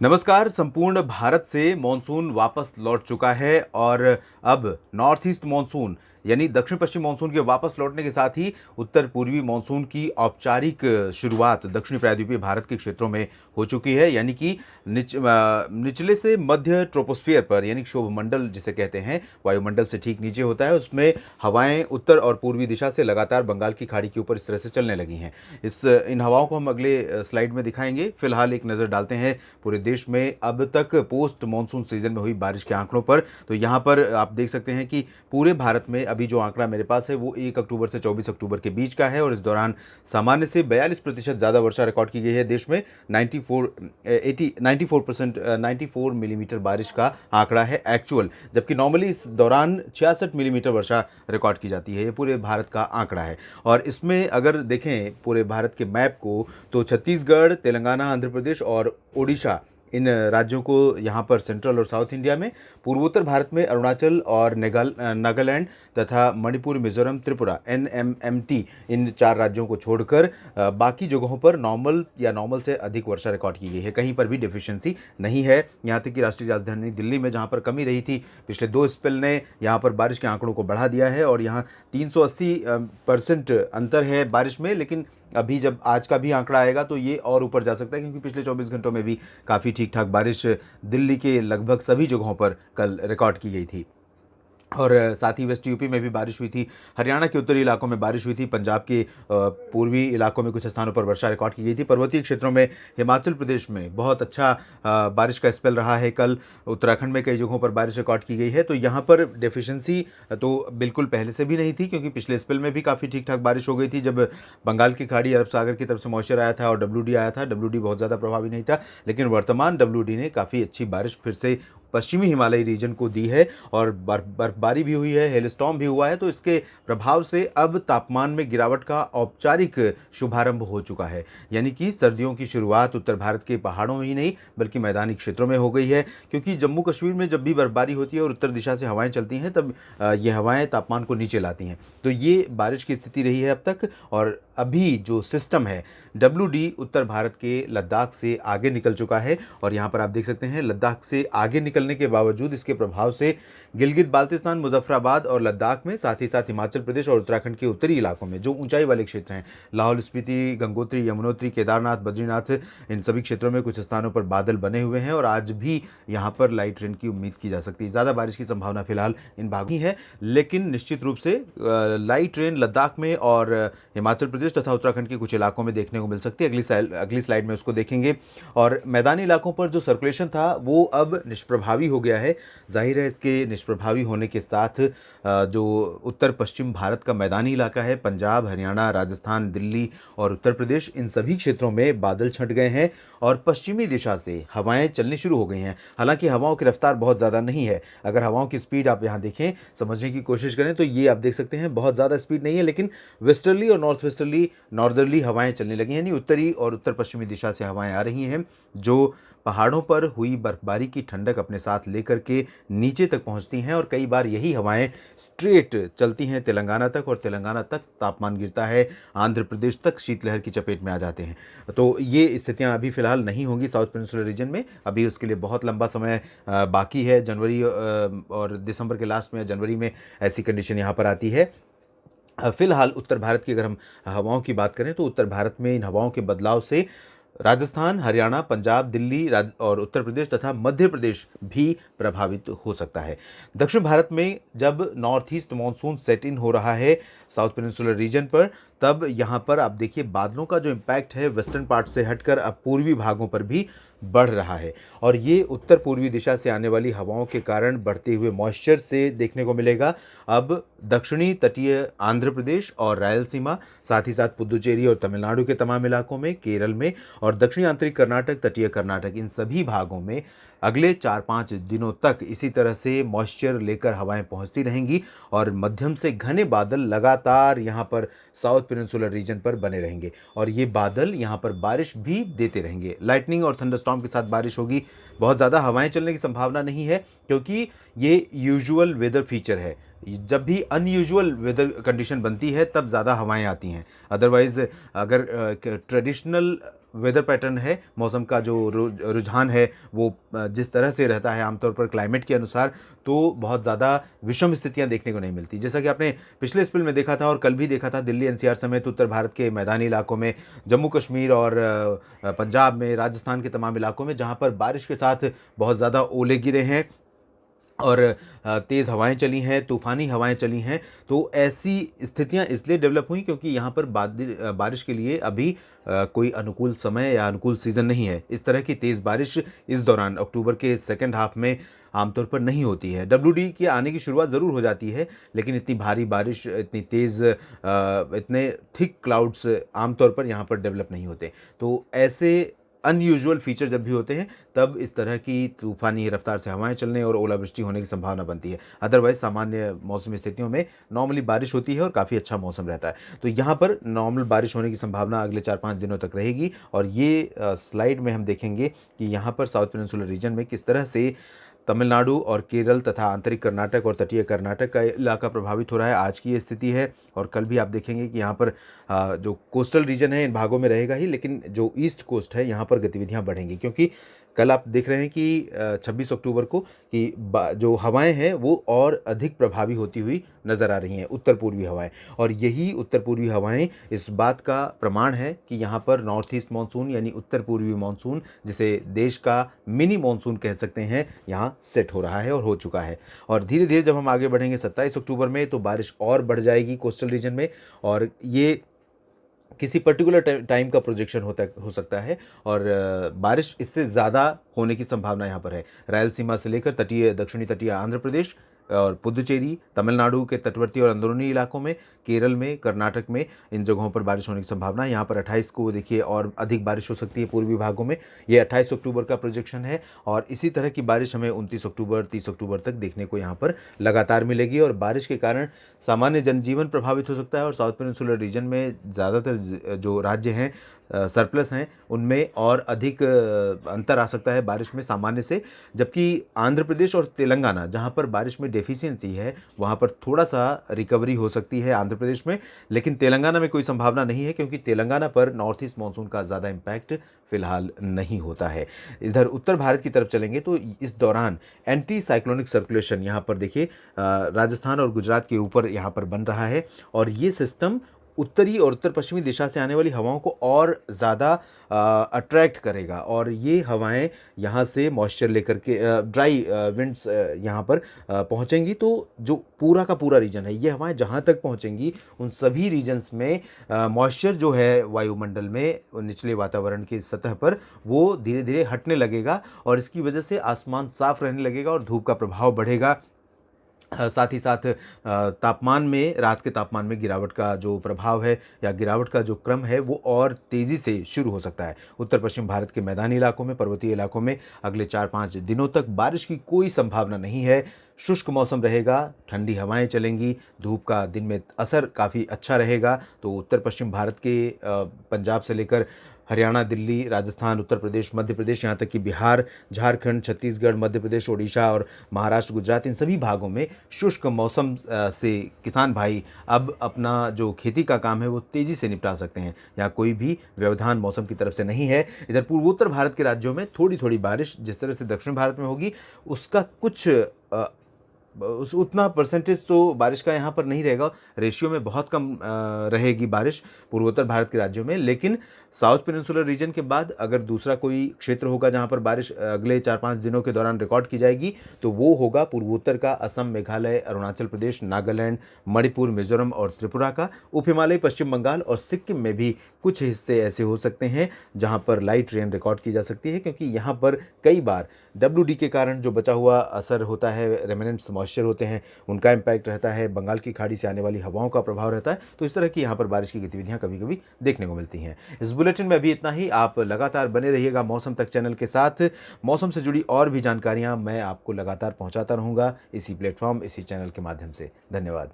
नमस्कार। संपूर्ण भारत से मॉनसून वापस लौट चुका है और अब नॉर्थ ईस्ट मॉनसून यानी दक्षिण पश्चिम मॉनसून के वापस लौटने के साथ ही उत्तर पूर्वी मॉनसून की औपचारिक शुरुआत दक्षिणी प्रायद्वीपीय भारत के क्षेत्रों में हो चुकी है। यानी कि निचले से मध्य ट्रोपोस्फियर पर यानी क्षोभमंडल जिसे कहते हैं, वायुमंडल से ठीक नीचे होता है, उसमें हवाएं उत्तर और पूर्वी दिशा से लगातार बंगाल की खाड़ी के ऊपर इस तरह से चलने लगी हैं। इन हवाओं को हम अगले स्लाइड में दिखाएंगे। फिलहाल एक नज़र डालते हैं पूरे देश में अब तक पोस्ट मॉनसून सीजन में हुई बारिश के आंकड़ों पर। तो यहाँ पर आप देख सकते हैं कि पूरे भारत में अभी जो आंकड़ा मेरे पास है वो 1 अक्टूबर से 24 अक्टूबर के बीच का है और इस दौरान सामान्य से 42% ज़्यादा वर्षा रिकॉर्ड की गई है देश में। 94 मिलीमीटर बारिश का आंकड़ा है एक्चुअल, जबकि नॉर्मली इस दौरान 66 मिलीमीटर वर्षा रिकॉर्ड की जाती है। ये पूरे भारत का आंकड़ा है और इसमें अगर देखें पूरे भारत के मैप को तो छत्तीसगढ़, तेलंगाना, आंध्र प्रदेश और ओडिशा, इन राज्यों को यहाँ पर सेंट्रल और साउथ इंडिया में, पूर्वोत्तर भारत में अरुणाचल और नागालैंड तथा मणिपुर, मिजोरम, त्रिपुरा NMMT, इन 4 राज्यों को छोड़कर बाकी जगहों पर नॉर्मल या नॉर्मल से अधिक वर्षा रिकॉर्ड की गई है। कहीं पर भी डेफिशिएंसी नहीं है। यहाँ तक कि राष्ट्रीय राजधानी दिल्ली में जहाँ पर कमी रही थी, पिछले 2 स्पेल ने यहाँ पर बारिश के आंकड़ों को बढ़ा दिया है और यहाँ 380% अंतर है बारिश में। लेकिन अभी जब आज का भी आंकड़ा आएगा तो ये और ऊपर जा सकता है, क्योंकि पिछले 24 घंटों में भी काफ़ी ठीक ठाक बारिश दिल्ली के लगभग सभी जगहों पर कल रिकॉर्ड की गई थी। और साथ ही वेस्ट यूपी में भी बारिश हुई थी, हरियाणा के उत्तरी इलाकों में बारिश हुई थी, पंजाब के पूर्वी इलाकों में कुछ स्थानों पर वर्षा रिकॉर्ड की गई थी। पर्वतीय क्षेत्रों में हिमाचल प्रदेश में बहुत अच्छा बारिश का स्पेल रहा है कल। उत्तराखंड में कई जगहों पर बारिश रिकॉर्ड की गई है। तो यहाँ पर डेफिशिएंसी तो बिल्कुल पहले से भी नहीं थी, क्योंकि पिछले स्पेल में भी काफ़ी ठीक ठाक बारिश हो गई थी जब बंगाल की खाड़ी, अरब सागर की तरफ से मॉइस्चर आया था और WD आया था। WD बहुत ज़्यादा प्रभावी नहीं था, लेकिन वर्तमान WD ने काफ़ी अच्छी बारिश फिर से पश्चिमी हिमालयी रीजन को दी है और बर्फबारी भी हुई है, हेलस्टॉर्म भी हुआ है। तो इसके प्रभाव से अब तापमान में गिरावट का औपचारिक शुभारंभ हो चुका है। यानी कि सर्दियों की शुरुआत उत्तर भारत के पहाड़ों में ही नहीं बल्कि मैदानी क्षेत्रों में हो गई है, क्योंकि जम्मू कश्मीर में जब भी बर्फबारी होती है और उत्तर दिशा से हवाएं चलती हैं तब ये हवाएं तापमान को नीचे लाती हैं। तो ये बारिश की स्थिति रही है अब तक। और अभी जो सिस्टम है WD उत्तर भारत के लद्दाख से आगे निकल चुका है और यहाँ पर आप देख सकते हैं लद्दाख से आगे निकलने के बावजूद इसके प्रभाव से गिलगित बाल्तिस्तान, मुजफ्फराबाद और लद्दाख में, साथ ही साथ हिमाचल प्रदेश और उत्तराखंड के उत्तरी इलाकों में जो ऊंचाई वाले क्षेत्र हैं, लाहौल स्पीति, गंगोत्री, यमुनोत्री, केदारनाथ, बद्रीनाथ, इन सभी क्षेत्रों में कुछ स्थानों पर बादल बने हुए हैं और आज भी यहाँ पर लाइट रेन की उम्मीद की जा सकती है। ज़्यादा बारिश की संभावना फिलहाल इन भागों में है, लेकिन निश्चित रूप से लाइट रेन लद्दाख में और हिमाचल प्रदेश तथा उत्तराखंड के कुछ इलाकों में देखने को मिल सकती है। अगली स्लाइड में उसको देखेंगे। और मैदानी इलाकों पर जो सर्कुलेशन था वो अब निष्प्रभावी हो गया है। जाहिर है इसके निष्प्रभावी होने के साथ जो उत्तर पश्चिम भारत का मैदानी इलाका है, पंजाब, हरियाणा, राजस्थान, दिल्ली और उत्तर प्रदेश, इन सभी क्षेत्रों में बादल छंट गए हैं और पश्चिमी दिशा से हवाएं चलनी शुरू हो गई हैं। हालांकि हवाओं की रफ्तार बहुत ज़्यादा नहीं है। अगर हवाओं की स्पीड आप यहाँ देखें, समझने की कोशिश करें तो ये आप देख सकते हैं बहुत ज़्यादा स्पीड नहीं है, लेकिन वेस्टर्ली और नॉर्थ वेस्टर्ली, नॉर्दर्ली हवाएं चलने लगी हैं। यानी उत्तरी और उत्तर पश्चिमी दिशा से हवाएं आ रही हैं जो पहाड़ों पर हुई बर्फबारी की ठंडक अपने साथ लेकर के नीचे तक पहुंचती हैं और कई बार यही हवाएं स्ट्रेट चलती हैं तेलंगाना तक और तेलंगाना तक तापमान गिरता है, आंध्र प्रदेश तक शीतलहर की चपेट में आ जाते हैं। तो ये स्थितियां अभी फिलहाल नहीं होंगी साउथ पेनिनसुलर रीजन में। अभी उसके लिए बहुत लंबा समय बाकी है। जनवरी और दिसंबर के लास्ट में या जनवरी में ऐसी कंडीशन यहाँ पर आती है। फिलहाल उत्तर भारत की अगर हम हवाओं की बात करें तो उत्तर भारत में इन हवाओं के बदलाव से राजस्थान, हरियाणा, पंजाब, दिल्ली और उत्तर प्रदेश तथा मध्य प्रदेश भी प्रभावित हो सकता है। दक्षिण भारत में जब नॉर्थ ईस्ट मॉनसून सेट इन हो रहा है साउथ पेनिनसुलर रीजन पर, तब यहाँ पर आप देखिए बादलों का जो इम्पैक्ट है वेस्टर्न पार्ट से हटकर अब पूर्वी भागों पर भी बढ़ रहा है और ये उत्तर पूर्वी दिशा से आने वाली हवाओं के कारण बढ़ते हुए मॉइस्चर से देखने को मिलेगा। अब दक्षिणी तटीय आंध्र प्रदेश और रायलसीमा, साथ ही साथ पुदुचेरी और तमिलनाडु के तमाम इलाकों में, केरल में और दक्षिणी आंतरिक कर्नाटक, तटीय कर्नाटक, इन सभी भागों में अगले 4-5 दिनों तक इसी तरह से मॉइस्चर लेकर हवाएं पहुंचती रहेंगी और मध्यम से घने बादल लगातार यहाँ पर साउथ पेनिनसुलर रीजन पर बने रहेंगे और ये बादल यहाँ पर बारिश भी देते रहेंगे। लाइटनिंग और थंडरस्टॉर्म के साथ बारिश होगी। बहुत ज़्यादा हवाएं चलने की संभावना नहीं है, क्योंकि ये यूजुअल वेदर फीचर है। जब भी अनयूजुअल वेदर कंडीशन बनती है तब ज़्यादा हवाएं आती हैं। अदरवाइज़ अगर ट्रेडिशनल वेदर पैटर्न है, मौसम का जो रुझान है वो जिस तरह से रहता है आमतौर पर क्लाइमेट के अनुसार, तो बहुत ज़्यादा विषम स्थितियां देखने को नहीं मिलती। जैसा कि आपने पिछले स्पेल में देखा था और कल भी देखा था, दिल्ली एनसीआर समेत उत्तर भारत के मैदानी इलाकों में, जम्मू कश्मीर और पंजाब में, राजस्थान के तमाम इलाकों में, जहाँ पर बारिश के साथ बहुत ज़्यादा ओले गिरे हैं और तेज़ हवाएं चली हैं, तूफ़ानी हवाएं चली हैं। तो ऐसी स्थितियां इसलिए डेवलप हुई क्योंकि यहाँ पर बारिश के लिए अभी कोई अनुकूल समय या अनुकूल सीज़न नहीं है। इस तरह की तेज़ बारिश इस दौरान अक्टूबर के सेकंड हाफ में आमतौर पर नहीं होती है। WD के आने की शुरुआत ज़रूर हो जाती है, लेकिन इतनी भारी बारिश, इतनी तेज़, इतने थिक क्लाउड्स आमतौर पर यहाँ पर डेवलप नहीं होते। तो ऐसे अनयूजुअल फीचर जब भी होते हैं तब इस तरह की तूफ़ानी रफ्तार से हवाएं चलने और ओलावृष्टि होने की संभावना बनती है। अदरवाइज़ सामान्य मौसमी स्थितियों में नॉर्मली बारिश होती है और काफ़ी अच्छा मौसम रहता है। तो यहाँ पर नॉर्मल बारिश होने की संभावना अगले 4-5 दिनों तक रहेगी। और ये स्लाइड में हम देखेंगे कि यहाँ पर साउथ पेनिनसुलर रीजन में किस तरह से तमिलनाडु और केरल तथा आंतरिक कर्नाटक और तटीय कर्नाटक का इलाका प्रभावित हो रहा है। आज की ये स्थिति है और कल भी आप देखेंगे कि यहाँ पर जो कोस्टल रीजन है इन भागों में रहेगा ही, लेकिन जो ईस्ट कोस्ट है यहाँ पर गतिविधियाँ बढ़ेंगी, क्योंकि कल आप देख रहे हैं कि 26 अक्टूबर को कि जो हवाएं हैं वो और अधिक प्रभावी होती हुई नज़र आ रही हैं, उत्तर पूर्वी हवाएं। और यही उत्तर पूर्वी हवाएं इस बात का प्रमाण है कि यहाँ पर नॉर्थ ईस्ट मानसून यानी उत्तर पूर्वी मानसून, जिसे देश का मिनी मानसून कह सकते हैं, यहाँ सेट हो रहा है और हो चुका है। और धीरे धीरे जब हम आगे बढ़ेंगे 27 अक्टूबर में तो बारिश और बढ़ जाएगी कोस्टल रीजन में, और ये किसी पर्टिकुलर टाइम का प्रोजेक्शन हो सकता है और बारिश इससे ज़्यादा होने की संभावना यहाँ पर है। रायलसीमा से लेकर दक्षिणी तटीय आंध्र प्रदेश और पुदुचेरी, तमिलनाडु के तटवर्ती और अंदरूनी इलाकों में, केरल में, कर्नाटक में, इन जगहों पर बारिश होने की संभावना है। यहाँ पर 28 को देखिए और अधिक बारिश हो सकती है पूर्वी भागों में। ये 28 अक्टूबर का प्रोजेक्शन है और इसी तरह की बारिश हमें 29 अक्टूबर, 30 अक्टूबर तक देखने को यहाँ पर लगातार मिलेगी। और बारिश के कारण सामान्य जनजीवन प्रभावित हो सकता है और साउथ पेनिनसुलर रीजन में ज़्यादातर जो राज्य हैं सरप्लस हैं उनमें और अधिक अंतर आ सकता है बारिश में सामान्य से। जबकि आंध्र प्रदेश और तेलंगाना, जहां पर बारिश में डेफिशिएंसी है, वहां पर थोड़ा सा रिकवरी हो सकती है आंध्र प्रदेश में, लेकिन तेलंगाना में कोई संभावना नहीं है क्योंकि तेलंगाना पर नॉर्थ ईस्ट मानसून का ज़्यादा इम्पैक्ट फिलहाल नहीं होता है। इधर उत्तर भारत की तरफ चलेंगे तो इस दौरान एंटी साइक्लोनिक सर्कुलेशन यहाँ पर देखिए राजस्थान और गुजरात के ऊपर यहाँ पर बन रहा है और ये सिस्टम उत्तरी और उत्तर पश्चिमी दिशा से आने वाली हवाओं को और ज़्यादा अट्रैक्ट करेगा और ये हवाएं यहाँ से मॉइस्चर लेकर के ड्राई विंड्स यहाँ पर पहुँचेंगी। तो जो पूरा का पूरा रीजन है, ये हवाएं जहाँ तक पहुँचेंगी उन सभी रीजन्स में मॉइस्चर जो है वायुमंडल में निचले वातावरण की सतह पर वो धीरे धीरे हटने लगेगा और इसकी वजह से आसमान साफ रहने लगेगा और धूप का प्रभाव बढ़ेगा। साथ ही साथ तापमान में, रात के तापमान में गिरावट का जो प्रभाव है या गिरावट का जो क्रम है वो और तेज़ी से शुरू हो सकता है। उत्तर पश्चिम भारत के मैदानी इलाकों में, पर्वतीय इलाकों में अगले 4-5 दिनों तक बारिश की कोई संभावना नहीं है। शुष्क मौसम रहेगा, ठंडी हवाएं चलेंगी, धूप का दिन में असर काफ़ी अच्छा रहेगा। तो उत्तर पश्चिम भारत के पंजाब से लेकर हरियाणा, दिल्ली, राजस्थान, उत्तर प्रदेश, मध्य प्रदेश, यहाँ तक कि बिहार, झारखंड, छत्तीसगढ़, मध्य प्रदेश, ओडिशा और महाराष्ट्र, गुजरात, इन सभी भागों में शुष्क मौसम से किसान भाई अब अपना जो खेती का काम है वो तेज़ी से निपटा सकते हैं। यहाँ कोई भी व्यवधान मौसम की तरफ से नहीं है। इधर पूर्वोत्तर भारत के राज्यों में थोड़ी थोड़ी बारिश जिस तरह से दक्षिण भारत में होगी उसका कुछ उतना परसेंटेज तो बारिश का यहाँ पर नहीं रहेगा, रेशियो में बहुत कम रहेगी बारिश पूर्वोत्तर भारत के राज्यों में। लेकिन साउथ पेनिनसुलर रीजन के बाद अगर दूसरा कोई क्षेत्र होगा जहाँ पर बारिश अगले 4-5 दिनों के दौरान रिकॉर्ड की जाएगी तो वो होगा पूर्वोत्तर का असम, मेघालय, अरुणाचल प्रदेश, नागालैंड, मणिपुर, मिजोरम और त्रिपुरा का। उप हिमालय, पश्चिम बंगाल और सिक्किम में भी कुछ हिस्से ऐसे हो सकते हैं जहाँ पर लाइट रेन रिकॉर्ड की जा सकती है, क्योंकि यहाँ पर कई बार WD के कारण जो बचा हुआ असर होता है, रेमिनेंट्स मॉइस्चर होते हैं, उनका इम्पैक्ट रहता है, बंगाल की खाड़ी से आने वाली हवाओं का प्रभाव रहता है। तो इस तरह की यहाँ पर बारिश की गतिविधियाँ कभी कभी देखने को मिलती हैं। इस बुलेटिन में अभी इतना ही। आप लगातार बने रहिएगा मौसम तक चैनल के साथ। मौसम से जुड़ी और भी जानकारियाँ मैं आपको लगातार पहुँचाता रहूँगा इसी प्लेटफॉर्म, इसी चैनल के माध्यम से। धन्यवाद।